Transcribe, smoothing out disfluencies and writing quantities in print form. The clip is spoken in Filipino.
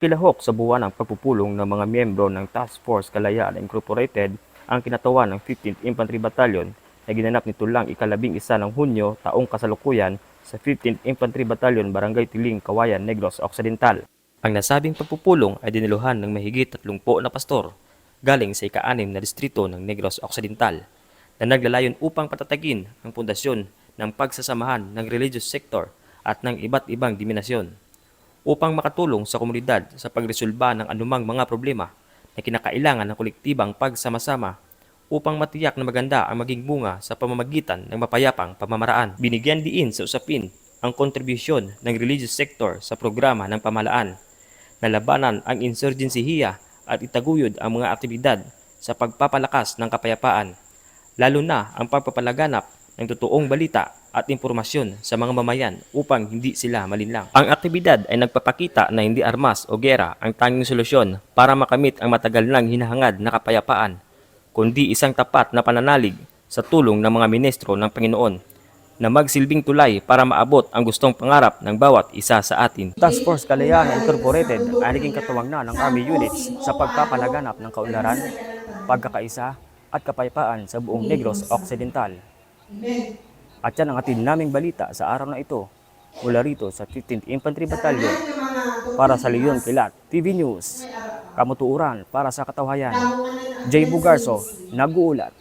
Kilahok sa buwan ng pagpupulong ng mga miyembro ng Task Force Kalayaan Incorporated ang kinatawan ng 15th Infantry Battalion na ginanap nito lang ika-11 ng Hunyo taong kasalukuyan sa 15th Infantry Battalion Barangay Tiling, Kawayan, Negros Occidental. Ang nasabing pagpupulong ay diniluhan ng mahigit 30 na pastor galing sa ika-6 na distrito ng Negros Occidental na naglalayon upang patatagin ang pundasyon ng pagsasamahan ng religious sector at ng iba't ibang denominasyon upang makatulong sa komunidad sa pagresolba ng anumang mga problema na kinakailangan ng kolektibang pagsama-sama upang matiyak na maganda ang maging bunga sa pamamagitan ng mapayapang pamamaraan. Binigyan diin sa usapin ang kontribusyon ng religious sector sa programa ng pamahalaan na labanan ang insurgensiya at itaguyod ang mga aktibidad sa pagpapalakas ng kapayapaan, lalo na ang pagpapalaganap ng totoong balita at impormasyon sa mga mamayan upang hindi sila malinlang. Ang aktibidad ay nagpapakita na hindi armas o gera ang tanging solusyon para makamit ang matagal nang hinahangad na kapayapaan, kundi isang tapat na pananalig sa tulong ng mga ministro ng Panginoon na magsilbing tulay para maabot ang gustong pangarap ng bawat isa sa atin. Task Force Kalayaan Incorporated ay naging katuwang na ng Army units sa pagpapalaganap ng kaunlaran, pagkakaisa at kapayapaan sa buong Negros Occidental. At yan ang atin naming balita sa araw na ito mula rito sa 15th Infantry Battalion para sa Leon Kilat TV News. Kamutuuran para sa katawhayan. Jay Bugarso, nag-uulat.